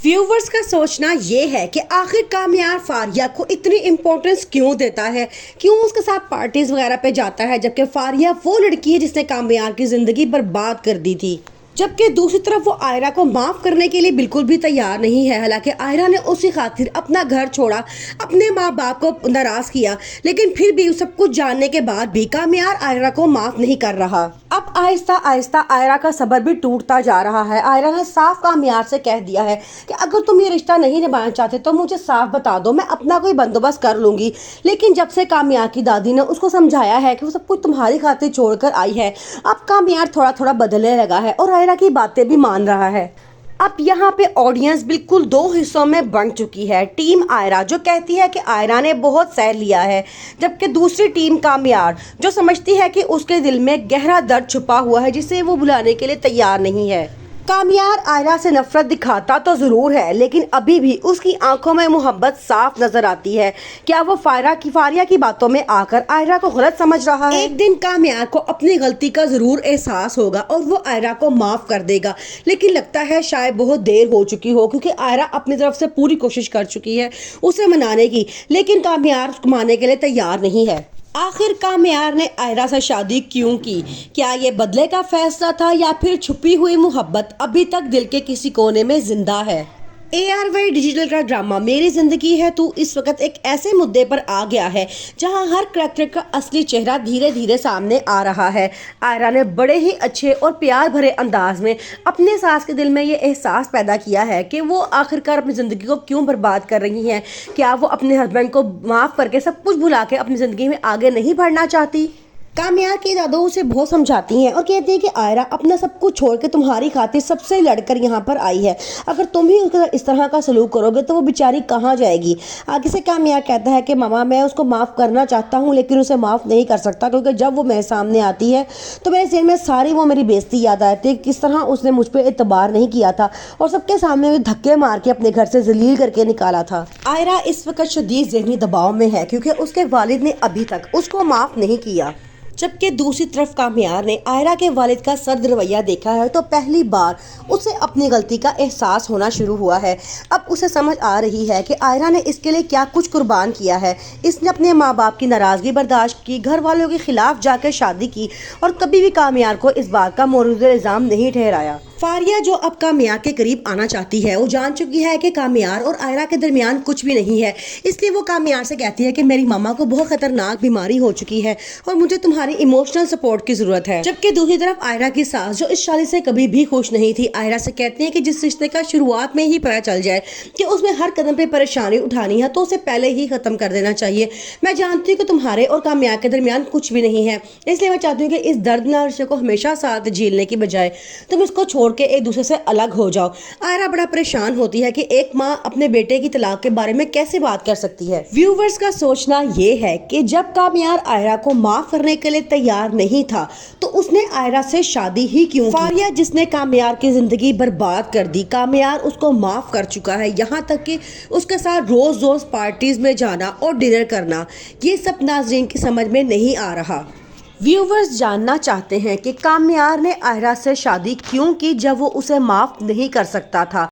Viewers का सोचना ये है कि आखिर कामयार फारिया को इतनी इम्पोर्टेंस क्यों देता है, क्यों उसके साथ पार्टीज वगैरह पे जाता है, जबकि फारिया वो लड़की है जिसने कामयार की जिंदगी बर्बाद कर दी थी। जबकि दूसरी तरफ वो आयरा को माफ करने के लिए बिल्कुल भी तैयार नहीं है। हालांकि आयरा ने उसी खातिर अपना घर छोड़ा, अपने माँ बाप को नाराज किया, लेकिन फिर भी सब कुछ जानने के बाद भी कामयार आयरा को माफ नहीं कर रहा। अब आहिस्ता आहिस्ता आयरा का सब्र भी टूटता जा रहा है। आयरा ने साफ कामयार से कह दिया है कि अगर तुम ये रिश्ता नहीं निभाना चाहते तो मुझे साफ बता दो, मैं अपना कोई बंदोबस्त कर लूंगी। लेकिन जब से कामयार की दादी ने उसको समझाया है कि वो सब कुछ तुम्हारी खातिर छोड़कर आई है, अब कामयार थोड़ा थोड़ा बदलने लगा है और आयरा की बातें भी मान रहा है। अब यहाँ पे ऑडियंस बिल्कुल दो हिस्सों में बंट चुकी है। टीम आयरा जो कहती है कि आयरा ने बहुत सह लिया है, जबकि दूसरी टीम कामयार जो समझती है कि उसके दिल में गहरा दर्द छुपा हुआ है जिसे वो भुलाने के लिए तैयार नहीं है। कामयार आयरा से नफरत दिखाता तो जरूर है, लेकिन अभी भी उसकी आंखों में मोहब्बत साफ नजर आती है। क्या वो फारिया की बातों में आकर आयरा को गलत समझ रहा है? एक दिन कामयार को अपनी गलती का जरूर एहसास होगा और वो आयरा को माफ कर देगा, लेकिन लगता है शायद बहुत देर हो चुकी हो, क्योंकि आयरा अपनी तरफ से पूरी कोशिश कर चुकी है उसे मनाने की, लेकिन कामयार मानने के लिए तैयार नहीं है। आखिर कामयार ने आयरा से शादी क्यों की? क्या ये बदले का फैसला था या फिर छुपी हुई मोहब्बत अभी तक दिल के किसी कोने में जिंदा है? ARY डिजिटल का ड्रामा मेरी जिंदगी है तू इस वक्त एक ऐसे मुद्दे पर आ गया है जहां हर करैक्टर का असली चेहरा धीरे धीरे सामने आ रहा है। आयरा ने बड़े ही अच्छे और प्यार भरे अंदाज में अपने सास के दिल में ये एहसास पैदा किया है कि वो आखिरकार अपनी ज़िंदगी को क्यों बर्बाद कर रही हैं। क्या वो अपने हस्बैंड को माफ़ करके सब कुछ भुला के अपनी ज़िंदगी में आगे नहीं बढ़ना चाहती? कामयार की दादो उसे बहुत समझाती हैं और कहती है कि आयरा अपना सब कुछ छोड़ के तुम्हारी खातिर सबसे लड़कर यहाँ पर आई है, अगर तुम ही उसके इस तरह का सलूक करोगे तो वो बेचारी कहाँ जाएगी। आगे से कामयार कहता है कि मामा मैं उसको माफ़ करना चाहता हूँ लेकिन उसे माफ़ नहीं कर सकता, क्योंकि जब वो मेरे सामने आती है तो मेरे ज़हन में सारी वो मेरी बेइज्जती याद आती है, किस तरह उसने मुझ पर एतबार नहीं किया था और सबके सामने धक्के मार के अपने घर से जलील करके निकाला था। आयरा इस वक्त शदीद ज़हनी दबाव में है क्योंकि उसके वालिद ने अभी तक उसको माफ़ नहीं किया, जबकि दूसरी तरफ कामयार ने आयरा के वालिद का सर्द रवैया देखा है तो पहली बार उसे अपनी गलती का एहसास होना शुरू हुआ है। अब उसे समझ आ रही है कि आयरा ने इसके लिए क्या कुछ कुर्बान किया है। इसने अपने माँ बाप की नाराज़गी बर्दाश्त की, घर वालों के खिलाफ जाकर शादी की और कभी भी कामयार को इस बात का मौजूद इल्ज़ाम नहीं ठहराया। फारिया जो अब कामयार के करीब आना चाहती है, वो जान चुकी है कि कामयार और आयरा के दरमियान कुछ भी नहीं है, इसलिए वो कामयार से कहती है कि मेरी मामा को बहुत खतरनाक बीमारी हो चुकी है और मुझे तुम्हारी इमोशनल सपोर्ट की जरूरत है। जबकि दूसरी तरफ आयरा की सास जो इस शादी से कभी भी खुश नहीं थी, आयरा से कहती है कि जिस रिश्ते का शुरुआत में ही पता चल जाए कि उसमें हर कदम पे परेशानी उठानी है तो उसे पहले ही खत्म कर देना चाहिए। मैं जानती हूँ कि तुम्हारे और कामयार के दरमियान कुछ भी नहीं है, इसलिए मैं चाहती हूँ कि इस दर्दनाक रिश्ते को हमेशा साथ झेलने की बजाय तुम इसको छोड़ के एक दूसरे से अलग हो जाओ। आयरा बड़ा परेशान होती है कि एक माँ अपने बेटे की तलाक के बारे में कैसे बात कर सकती है। व्यूवर्स का सोचना ये है कि जब कामयार आयरा को माफ करने के लिए तैयार नहीं था तो उसने आयरा से शादी ही क्यों की? फारिया जिसने कामयार की जिंदगी बर्बाद कर दी, कामयार उसको माफ कर चुका है, यहाँ तक कि उसके साथ रोज रोज पार्टीज में जाना और डिनर करना, ये सब नाज़रीन की समझ में नहीं आ रहा। व्यूवर्स जानना चाहते हैं कि कामयार ने आयरा से शादी क्यों की जब वो उसे माफ नहीं कर सकता था।